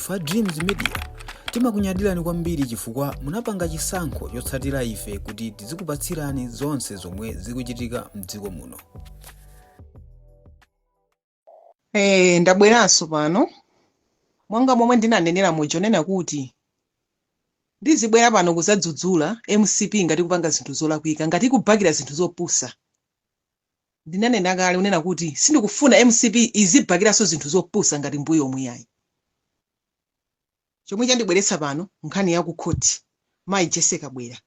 Fa Dreams Media timakunyadirani kwambiri chifukwa munapanga chisankho chotsatira ife kuti tizikupatsirani zonse zomwe zikuchitika m'dziko muno. Ndabweranso pano mwanga momwe ndinanenera muchonena kuti ndizibwera pano kuzadzudzula MCP ngati kupanga zinthu zolakwika ngati kubhakira zinthu zopusa. Ndinanena kale unena kuti sindikufuna MCP izibhakiranso zinthu zopusa ngati mbuyo omweyayi. Chomwe chandibweretsa pano nkhani ya ku court mayi Jesse Kabwera.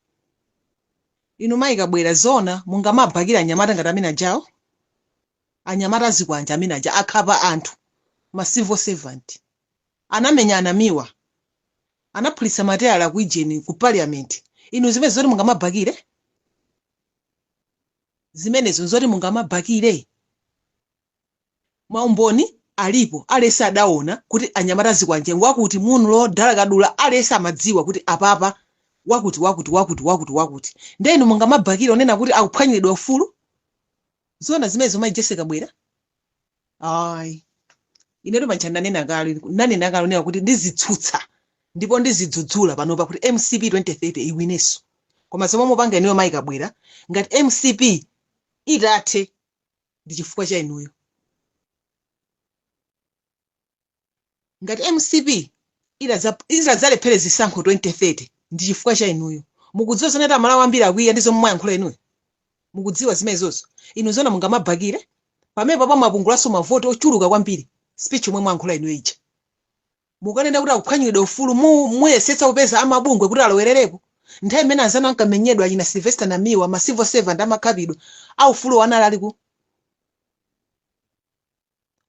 Inu mayi Kabwera zona mungamabhakira anyamata ngati amene ajawo. Anyamata zikwanja amene aja akhapa anthu ma civil servant. Anamenya anamiwa. Anaphulitsa mateyala ku ijeni ku parliament. Inu zimene zoti mungamabhakire? Zimenezo zoti mungamabhakire? Maumboni alipo alesa adaona kuti anyamata zikwanje wakuti muno lodala kadula alesa amadziwa kuti apapa wakuti. Ndenu mungamabhakire onena kuti akuphwanyiridwa ufulu? Zona zimenezo mayi Jesse Kabwera? Ayi. Ineto manchana nanena kale onena kuti ndizitsutsa ndipo ndizidzudzula panopa kuti MCP 2030 iwineso. Koma zomwe mupanga ineyo mayi Kabwera ngati MCP itathe ndi chifukwa cha inuyo. Ngati MCP izadzalephera zisankho 2030 ndi chifukwa cha inuyo. Mukudziwa zoneta malawo ambiri akwiya ndizo mwayankhula inuyo. Mukudziwa zimenezozo. Inu zona mungamabhakire pamene papa mapungulaso mavoti ochuluka kwambiri speech omwe mwayankhula inuyo ija. Mukanena kuti akuphwanyiridwa ufulu muyesetsa kupeza amabungwe kuti alowererepo. Nthawi imene anzanu ankamenyedwa achina Sylvester Namiwa ma civil servant amakhabidwa aufulu analali ku.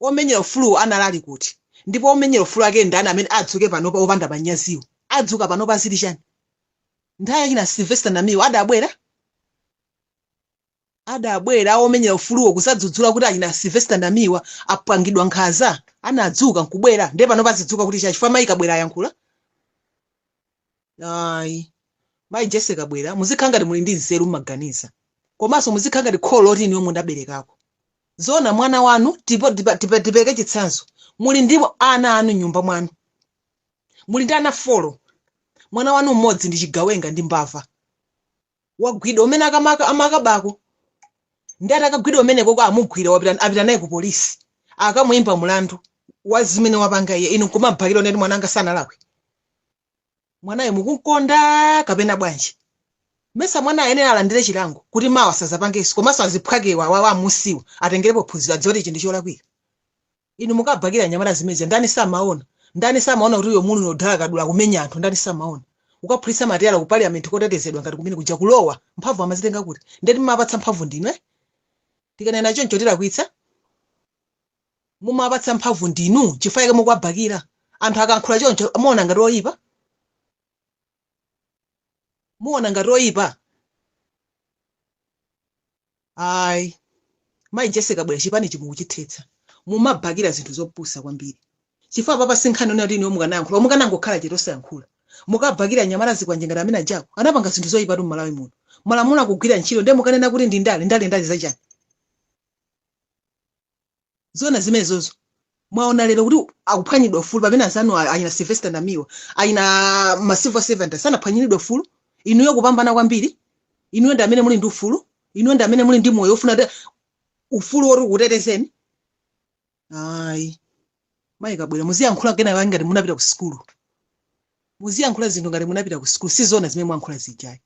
Omenyera ufulu analali kuti. Ndipo omenyera ufulu ake ndani amene adzuke panopa opanda manyaziwo. Adzuka panopa zili chani. Nthawi achina Sylvester Namiwa adabwera omenyera ufuluwo kusadzudzula kuti achina Sylvester Namiwa apangidwa nkhaza anadzuka nkubwera ndiye panopa zidzuka kuti chifukwa mayi Kabwera ayankhula. Ayi. Mayi Jesse Kabwera muzikhala ngati muli ndi nzeru mmaganiza. Komanso muzikhala ngati kholo loti iniwo mundaberekako. Zona mwana wanu tipeke chitsanzo. Muli ndi ana anu nyumba mwanu. Muli ndi ana 4. Mwana wanu mmodzi ndi chigawenga ndi mbava. Wagwidwa umene amakabako. Ndi atakagwidwa umeneko kwa amugwira apita naye ku polisi. Akamuyimba mulandu wa zimene wapanga iye inu kumabhakira oneti mwananga sanalakwe. Mwanayo mukunkonda kapena bwanji. Mesa mwana ayenera alandire chilango kuti mawa sazapangeso komanso aziphwakewa wamusiwa atengerepo phunziro adzoti ichi ndi cholakwika. Inu mukabhakira nyamata zimezi ndani samaona kuti uyo mulu nodala kadula kumenya anthu ndani samaona. Ukaphulitsa mateyala ku parliament kotetezedwa ngati kumene kuja kulowa mphamvu amazitenga kuti ndeti mumapatsa mphamvu ndinwe. Tikanena choncho tilakwitsa mumapatsa mphamvu ndinu chifukwa mukabhakira anthu akankhula choncho muona ngati oyipa. Muona ngati oyipa. Ayi. Mayi Jesse Kabwera chipani chimukuchithetsa. Mumabhakira zinthu zopusa kwambiri. Chifukwa papa sinkhani onena kuti iniwo mukanayankhula mukanangokhala chete osayankhula. Mukabhakira nyamata zikwanje ngati amene ajako anapanga zinthu zoyipa tu m'Malawi muno. Malamulo akugwira ntchito ndiye mukanena kuti ndi ndale zachani. Zona zimenezozo. Mwaona lero kuti akuphwanyidwa ufulu pamene anzanu ayina Sylvester Namiwa ayina ma civil servant sanaphwanyiridwe ufulu. Inuyo kupambana kwambiri. Inuyo ndi amene muli ndi ufulu. Inuyo ndi amene muli ndi moyo ofuna ufulu ori kutetezeni. Ayi. Mayi Kabwera muziyankhula kena ngati munapita ku school. Muziyankhula zinthu ngati munapita ku school si zona zimene mwankhula zijayi.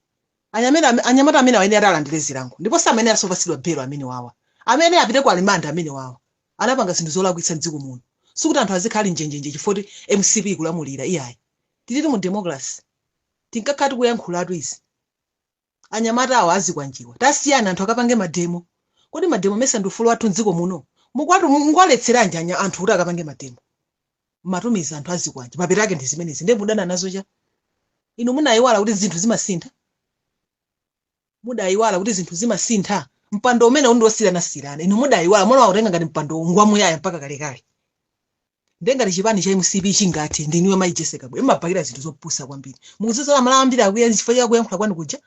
Anyamata amene ayenera alandire zilango. Ndipo sa amene asopasidwa belo amene wawa. Amene apite ku alimanda amene wawa. Anapanga zinthu zolakwitsa m'dziko muno. Sikuti anthu azikhala njenjenje chifukwa MCP kulamulira iyayi. Tili mu democracy. Tinkakhala tikuyankhulatu izi. Anyamata awo azikwanjiwa. Tasiyana anthu akapange mademo. Kodi mademo mesa ndi ufulu wathu m'dziko muno. Mukwatu ngwaletseranje anthu kuti akapange mademo. Matumiza anthu azikwanje. Mapeta ake ndi zimenezi. Ndiye mudana nazo cha. Inu munayiwala kuti zinthu zimasintha. Mudayiwala kuti zinthu zimasintha. Mpando umene undosirana. Inu mudayiwala mwana wakutenga ngati mpando ngwamuyaya mpaka kalekale. Ndiye ngati chipani cha MCP chingati ndi niwe mayi Jesse Kabwera. Mumabhakira zinthu zopusa kwambiri. Mukudziwa amalawo ambiri akuya chifukwa cha kuyankhula kwanu kuja.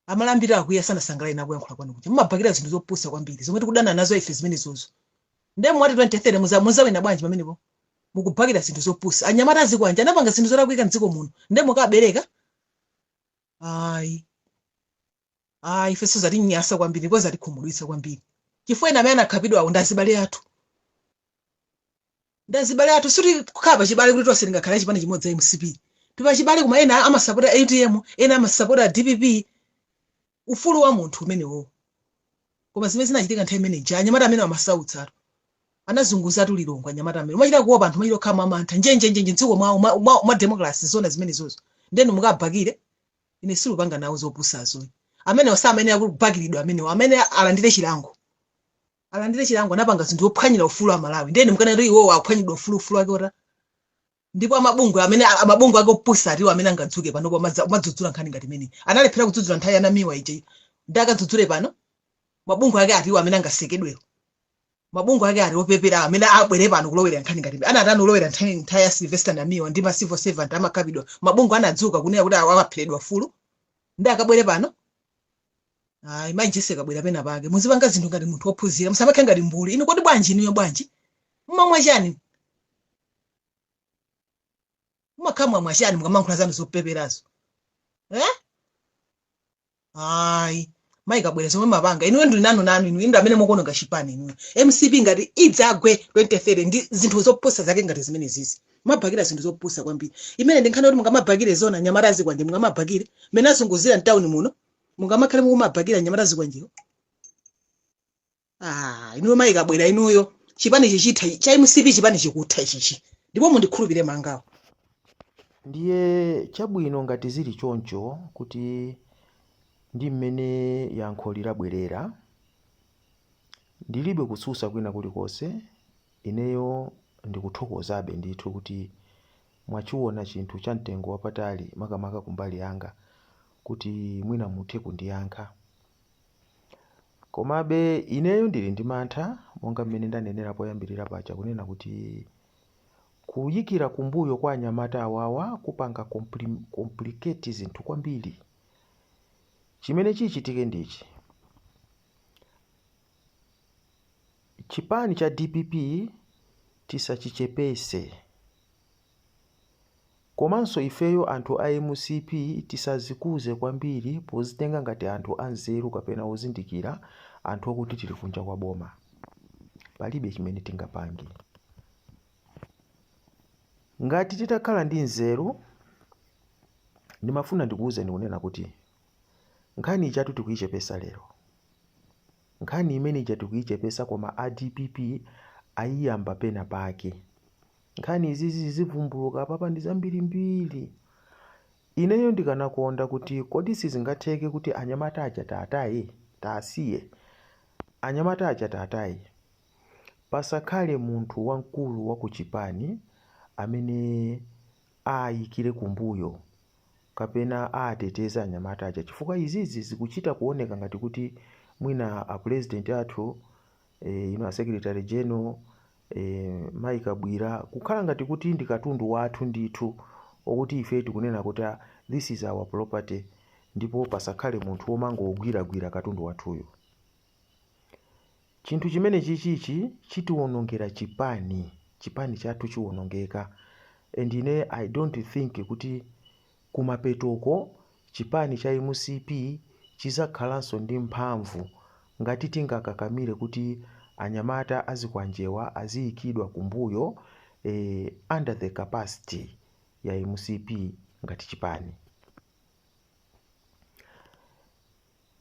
Amalawo ambiri akuya sanasangalale na kuyankhula kwanu kuja. Mumabhakira zinthu zopusa kwambiri. Zomwe tikudana nazo ife zimenezozo. Ndiye mwati 2030 muzawina bwanji pamenepo. mukubhakira zinthu zopusa anyamata azikwanja anapanga zinthu zolakwika mdziko muno nde mukabereka ayi ifenso zatinyasa kwambiri ndipo zatikhumudwitsa kwambiri chifukwa ena amene anakhapidwawo ndazibale athu suti kukhala pachibale kuti tonse tingakhale chipani chimodzi a MCP tipachibale koma ena amasapota ATM ena amasapota DPP ufulu wa munthu umenewo koma zimene zinachitika nthawi imeneyi anyamata amene amasautsa anazunguza tulilongo anyamata amene umachita kuopa anthu umachita kukhala mamantha njenjenje mdziko mwa democracy zona zimene zozo ndeni mukabhakire ine silupanga nawo zopusazo amene osamene akubakiridwa amene alandire chilango anapanga zinthu zophwanyira ufulu wa Malawi ndeni mukanati iwo aphwanyidwa ufulu wake ora ndipo amabungu ake opusa atiwo amene angadzuke panopo madzudzula nkhani ngati imene analephera kudzudzula nthawi yanamiwa ije ndakadzudzule pano mabungu ake atiwo amene angasekedwero mabungu ake ari opepera amene abwere pano kulowera nkhani ngati anati anolowera nthawi ya Sylvester Namiwa ndi ma civil servant amakapidwa mabungu anadzuka kunena kuti awaphiredwa ufulu ndi akabwere pano imanjese kabwera pena pake muzipanga zinthu ngati munthu ophunzira musamakhe ngati mbuli ino kodi bwanji niyo bwanji mmamwa chani mumakhamwa mwachani mukamankhula zanu zopeperazo mayi kabwera zomwe mapanga inuyo ndili nanu inu indi amene mukuononga chipani inuyo MCP ngati idzagwe 2030 ndi zinthu zopusa zake ngati zimene zizi mabhakira zinthu zopusa kwambiri imene ndinkhana kuti mungamabhakire zona nyamata azikwanje mungamabhakire mene azunguzira mtawuni muno mungamakhale mukumabhakira nyamata azikwanjewo inuyo mayi kabwera inuyo chipani chichitha cha MCP chipani chikutha ichichi ndipo mundikhulupirire mangawo ndiye chabwino ngati zili choncho kuti ndi mmene yankho lirabwerera ndilibe kususa kwina kulikonse ineyo ndikuthokozabe ndithu kuti mwachiona chinthu cha mtengo wapatali makamaka kumbali yanga kuti mwina muthe kundiyankha komabe ineyo ndili ndi mantha monga mmene ndanenera poyambirira paja kunena kuti kuyikira kumbuyo kwa anyamata awawa kupanga complicate zinthu kwambiri chimene chichitike ndichi chipani cha DPP tisachichepese komanso ifeyo anthu a MCP tisazikuze kwambiri pozitenga ngati anthu anzeru kapena ozindikira anthu okuti tili kunja kwa boma palibe chimene tingapange ngati titakhala ndi nzeru ndimafuna ndikuwuzeni kunena kuti nkhani ichatu tikuyichepesa lero nkhani imene ija tikuyichepesa koma a DPP ayiyamba pena pake nkhani izizi zivumbuluka papa ndi zambirimbiri ineyo ndikanakonda kuti kodi sizingatheke kuti anyamata aja taasiye anyamata aja taataye pasakhale munthu wamkulu wa kuchipani amene ayikire kumbuyo kapena ateteza anyamata aja chifukwa izizi zikuchita kuoneka ngati kuti mwina a president athu a secretary general mayi kabwira kukhala ngati kuti ndi katundu wathu ndithu okuti ife tikunena kuti this is our property ndipo pasakhale munthu womangogwiragwira katundu wathuyo chinthu chimene chichichi chitiwonongera chipani chathu chiwonongeka and ine I don't think kuti kumapetoko chipani cha MCP chizakhalanso ndi mphamvu ngati tingakakamire kuti anyamata azikwanjewa aziyikidwa kumbuyo under the capacity ya MCP ngati chipani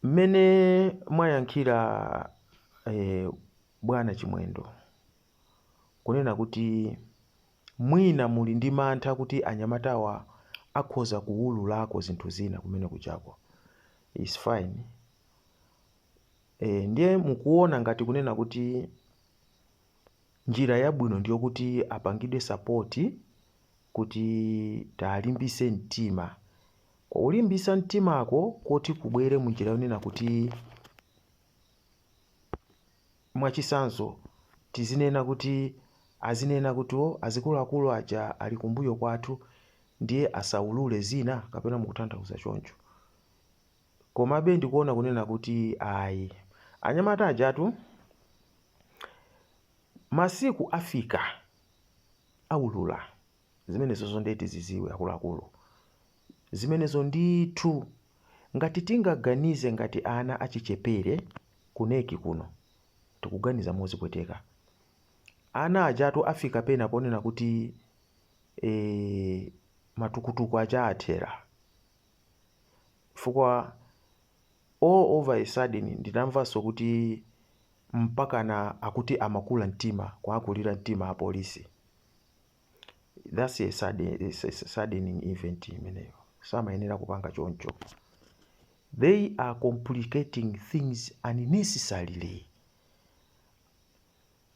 mmene mwayankhira bwana Chimwendo kunena kuti mwina muli ndi mantha kuti anyamatawa akhoza kuwululako zinthu zina kumene kuchako is fine ndiye mukuona ngati kunena kuti njira yabwino ndiyo kuti apangidwe support kuti talimbise mtima kwa ulimbisa mtimako kuti kubwere munjira yonena kuti mwachisanzo tizinena kuti azinena kuti azikuluakulu aja ali kumbuyo kwathu ndiye asaulule zina kapena mukutanthauza choncho komabe ndikuona kunena kuti ayi anyamata ajatu masiku afika aulula. Zimenezo ndeti ziziwe akuluakulu. Zimenezo ndithu ngati tingaganize ngati ana achichepere kuneki kuno tikuganiza mozipweteka. Ana ajatu afika pena ponena kuti matukutuku aja athera. Fukwa all over a sudden ndinamvaso kuti mpakana akuti amakula mtima kwa akulira mtima a polisi. That's a saddening event imeneyo. Samayenera kupanga choncho. They are complicating things unnecessarily.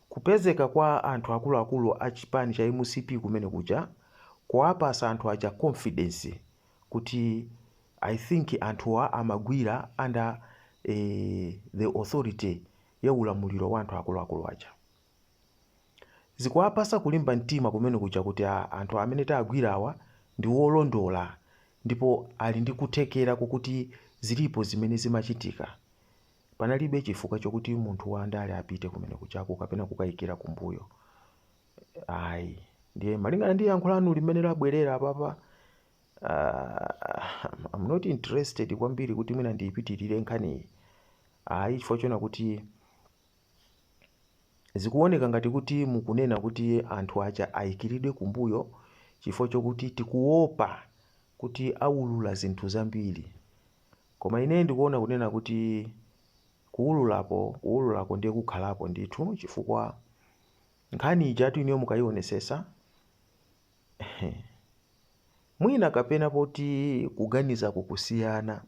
Kupezeka kwa anthu akuluakulu achipani cha MCP kumene kuja kuwapasa anthu aja confidence kuti I think anthuwa amagwira under the authority ya ulamuliro wa anthu akuluakulu aja. Zikuwapasa kulimba mtima kumene kuja kuti anthu amene tagwirawa ndi wolondola ndipo ali ndi kuthekera kukuti zilipo zimene zimachitika. Panalibe chifukwa chokuti munthu wandale apite kumene kuchako kapena kukayikira kumbuyo. Ayi, ndiye malingana ndi yankho lanu limene labwerera papa, I'm not interested kwambiri kuti mwina ndiyipitirire nkhani. Ayi, chifukwa chona kuti zikuoneka ngati kuti mukunena kuti anthu aja ayikiridwe kumbuyo chifukwa chokuti tikuopa kuti aulula zinthu zambiri. Koma ine ndikuona kunena kuti kuululako ndiye kukhalapo ndithu chifukwa nkhani ijatu iniyo mukayionesesa mwina kapena poti kuganiza kukusiyana,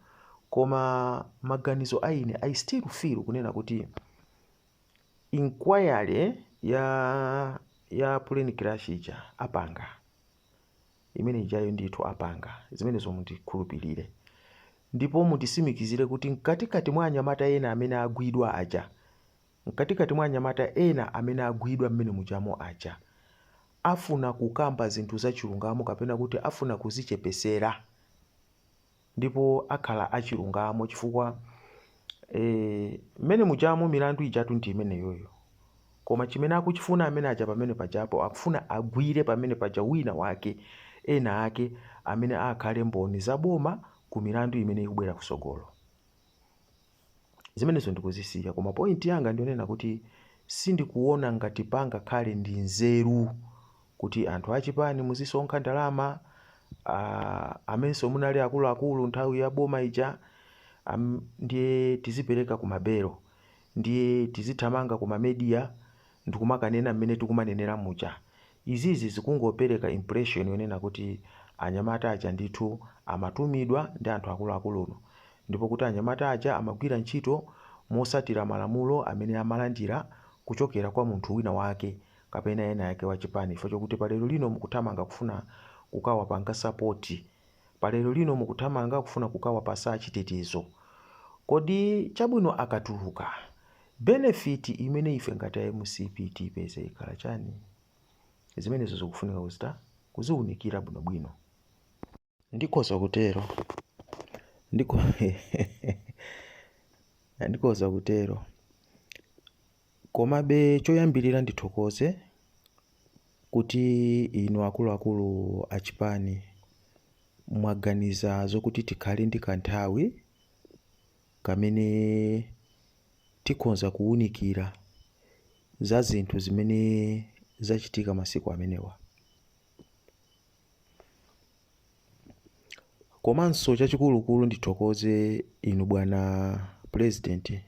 koma maganizo aine I still feel kunena kuti inquiry ya plane crash ija apanga. Imene ijayo ndithu apanga. Zimenezo mundikhulupirire. Ndipo mundisimikizire kuti mkatikati mwa anyamata ena amene agwidwa aja, mkatikati mwa anyamata ena amene agwidwa mmene mujamo aja, afuna kukamba zinthu za chilungamo kapena kuti afuna kuzichepesera. Ndipo akhala achilungamo chifukwa mmene mujamo milandu ijatu ndi imene yoyo. Koma chimene akuchifuna amene aja pamene pajapo akufuna agwire pamene paja wina wake ena ake amene akhale mboni zaboma ku milandu imene ikubwera kusogolo. Zimenezo ndikuzisiya, koma point yanga ndionena kuti sindikuona ngati panga khale ndi nzeru kuti anthu achipani muzisonkha ndalama amenso munali akuluakulu nthawi ya boma ija ndiye tizipereka ku mabelo, ndiye tizithamanga ku mamedia ndikumakanena mmene tikumanenera muja. Izizi zikungopereka impression yonena kuti anyamata aja ndithu amatumidwa ndi anthu akuluakuluno, ndipo kuti anyamata aja amagwira ntchito mosatira malamulo amene amalandira kuchokera kwa munthu wina wake kapena ena yake wachipani. Chifukwa chokuti palero lino mukuthamanga kufuna kukawapanga support, palero lino mukuthamanga kufuna kukawapasa chitetezo. Kodi chabwino akatuluka benefit imene ife ngati MCP tipeze ikhala chani? Zimenezo zikufunika kuziunikira bwinobwino. Ndikhoza kutero. Komabe choyambirira ndithokoze kuti inu akuluakulu achipani mwaganiza zokuti tikhale ndi kanthawi kamene tikhoza kuunikira za zinthu zimene zachitika masiku amenewa. Komanso chachikulukulu ndithokoze inu bwana president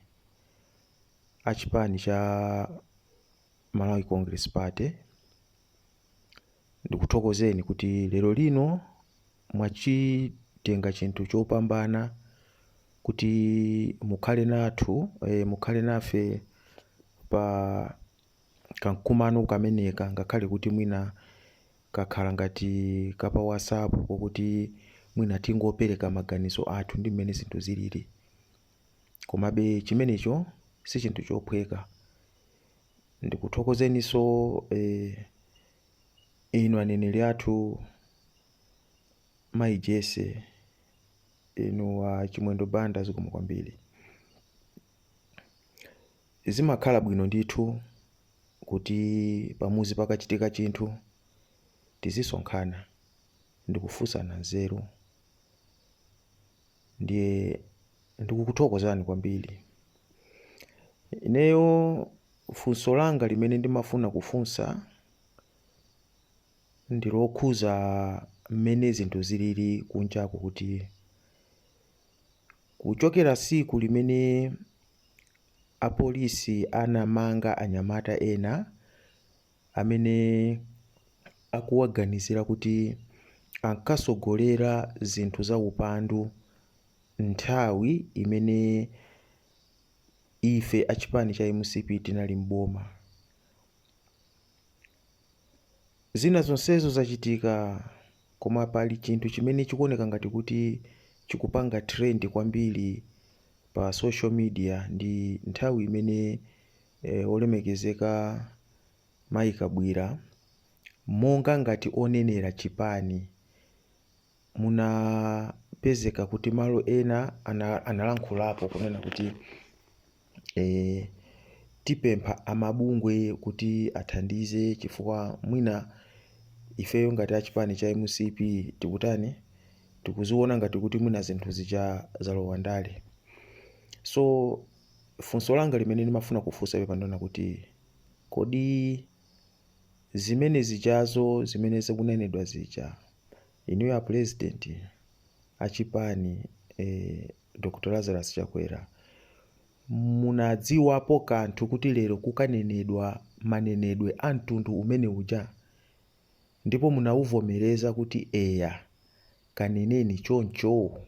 achipani cha Malawi Congress Party. Ndikuthokozeni kuti lero lino mwachitenga chinthu chopambana kuti mukhale nafe pa kamkumano kameneka, ngakhale kuti mwina kakhala ngati kapa WhatsApp kokuti mwina tingopereka maganizo athu ndi mmene zinthu zilili. Komabe chimenecho si chinthu chophweka. Ndikuthokozeniso inu aneneri athu Mai Jesse, inu wa Chimwendo Banda, zikomo kwambiri. Zimakhala bwino ndithu kuti pamuzi pakachitika chinthu tizisonkhana ndikufunsana nzeru. Ndiye ndikukuthokozani kwambiri. Ineyo funso langa limene ndimafuna kufunsa ndilokhuza mmene zinthu zilili kunjaku, kuti kuchokera siku limene apolisi anamanga anyamata ena amene akuwaganizira kuti ankasogolera zinthu za upandu nthawi imene ife achipani cha MCP tinali mboma. Zina zonsezo zachitika, koma pali chinthu chimene chikuoneka ngati kuti chikupanga trend kwambiri pa social media. Ndi nthawi imene olemekezeka Mai Kabwira monga ngati onenera chipani munapezeka kuti malo ena analankhulapo kunena kuti tipempha amabungwe kuti athandize, chifukwa mwina ifeyo ngati achipani cha MCP tikuziona ngati kuti mwina zinthu zija zalowa ndale. So funso langa limene ndimafuna kufunsa pepa ndona kuti kodi zimene zijazo zimene zikunenedwa zija, inuyo a president achipani Dr. Lazarus Chakwera, munadziwapo kanthu kuti lero kukanenedwa manenedwe a mtundu umene uja, ndipo munauvomereza kuti eya kaneneni choncho?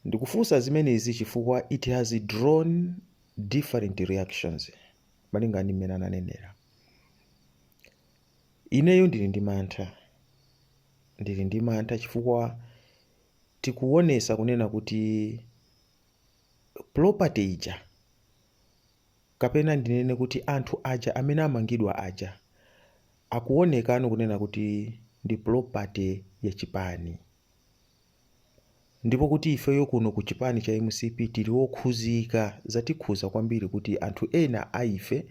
Ndikufunsa zimenezi chifukwa it has drawn different reactions malinga ndi mmene ananenera. Ineyo ndili ndi mantha chifukwa tikuonesa kunena kuti property ija, kapena ndinene kuti anthu aja amene amangidwa aja akuonekano kunena kuti ndi property ya chipani, ndipo kuti ifeyo kuno ku chipani cha MCP tili wokhuzika, zatikhuza kwambiri kuti anthu ena a ife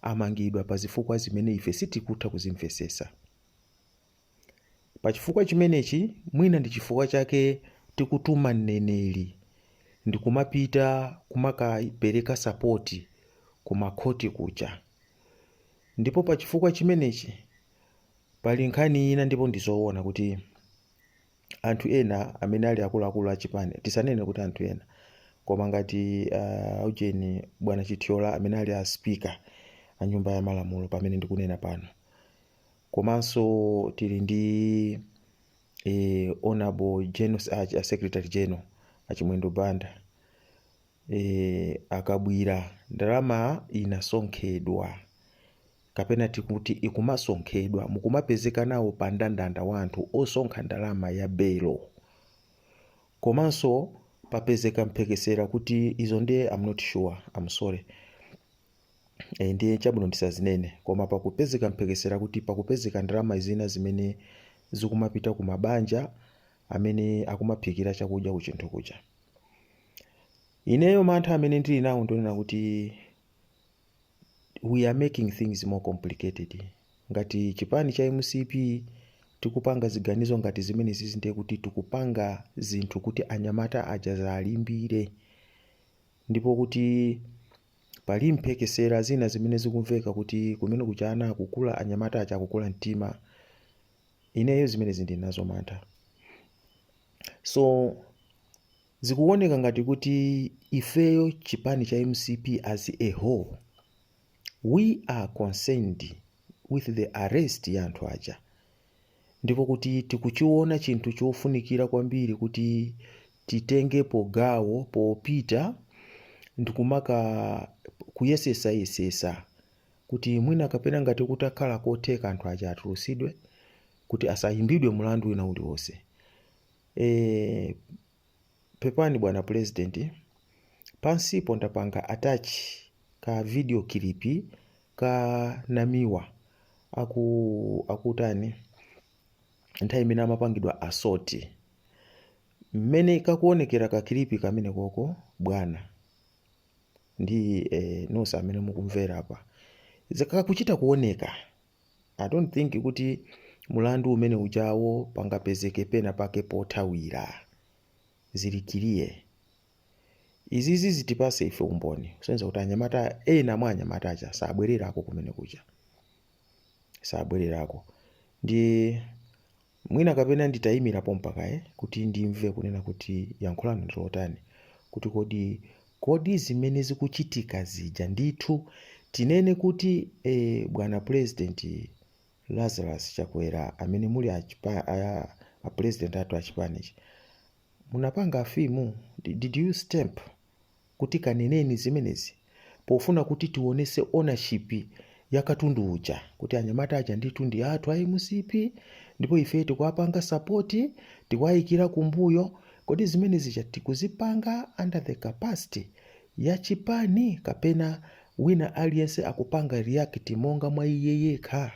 amangidwa pa zifukwa zimene ife sitikutha kuzimvesesa. Pa chifukwa chimenechi, mwina ndi chifukwa chake tikutuma mneneri ndikumapita kumakapereka sapoti kumakhoti kuja. Ndipo pa chifukwa chimenechi pali nkhani ina, ndipo ndizoona kuti anthu ena amene ali akuluakulu achipani, tisanene kuti anthu ena, koma ngati Eugene Bwana Chithyola amene ali a speaker a nyumba ya malamulo pamene ndikunena pano, komanso tili ndi honorable general secretary general Achimwendo Banda, Akabwira ndalama inasonkhedwa, kapena tikuti ikumasonkhedwa, mukumapezeka nawo pa ndandanda wa anthu osonkha ndalama ya belo. Komanso papezeka mphekesera kuti izo ndiye, I'm not sure, I'm sorry, ndiye chabwino ndisazinene, koma pakupezeka mphekesera kuti pakupezeka ndalama zina zimene zikumapita ku mabanja amene akumaphikira chakudya ku chinthu kuja. Ineyo mantha amene ndili nawo ndionena kuti we are making things more complicated. Ngati chipani cha MCP tikupanga ziganizo ngati zimene zizinde kuti tikupanga zinthu kuti anyamata aja zalimbire, ndipo kuti pali mphekesera zina zimene zikumveka kuti kumene kuchana kukula anyamata aja kukula mtima. Ineyo zimene zindi nazo mantha. So zikuoneka ngati kuti ifeyo chipani cha MCP as a whole, we are concerned with the arrest ya anthu aja, ndipo kuti tikuchiona chinthu chofunikira kwambiri kuti titengepo gawo popita ndikumaka kuyesesa kuti mwina kapena ngati kutakhala kotheka anthu aja atulusidwe, kuti asayimbidwe mulandu wina uliwonse. Pepani Bwana President, pansipo ndapanga attach ka video clip ka Namiwa akutani nthawi imene amapangidwa assault, mmene kakuonekera ka clip kamene koko bwana ndi nonse amene mukumvera apa, zakakuchita kuoneka I don't think kuti mulandu umene ujawo pangapezeke pena pake pothawira zilikiriye. Izizi zitipase ife umboni kusenza kuti anyamata ena mwa anyamata aja sabwererako kumene kuja, sabwererako. Ndi mwina kapena nditayimira pompaka kuti ndimve kunena kuti yankhulani ndotani kuti kodi zimene zikuchitika zija ndithu tinene kuti bwana President Lazarus Chakwera amene muli a president atu achipanichi munapanga afimu, did you stamp kuti kaneneni zimenezi pofuna kuti tionese ownership ya katundu uja kuti anyamata aja ndithu ndi athu a MCP ndipo ife tikuwapanga support tikuwayikira kumbuyo. Kodi zimenezi zija tikuzipanga under the capacity ya chipani kapena wina aliyense akupanga react monga mwa iye yekha?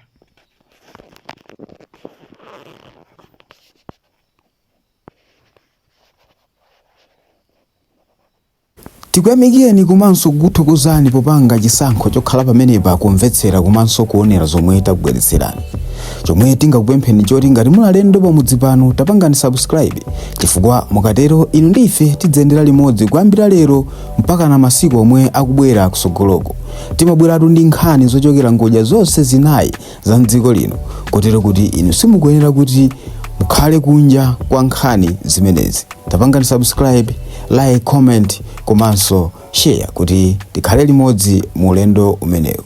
tikuyamikeni komanso kukuthokozani popanga chisankho chokhala pamenepa kumvetsera komanso kuonera zomwe takubweretserani. Chomwe tingakupempheni choti ngati muli alendo pamudzi pano tapangani subscribe, chifukwa mukatero inu ndi ife tidzendera limodzi kuyambira lero mpaka na masiku omwe akubwera kusogoloko. Timabweratu ndi nkhani zochokera ngodya zonse zinayi za mdziko lino, kotero kuti inu simukuyenera kuti mukhale kunja kwa nkhani zimenezi. Tapangani subscribe, like, comment komanso share kuti tikhale limodzi mu ulendo umenewu.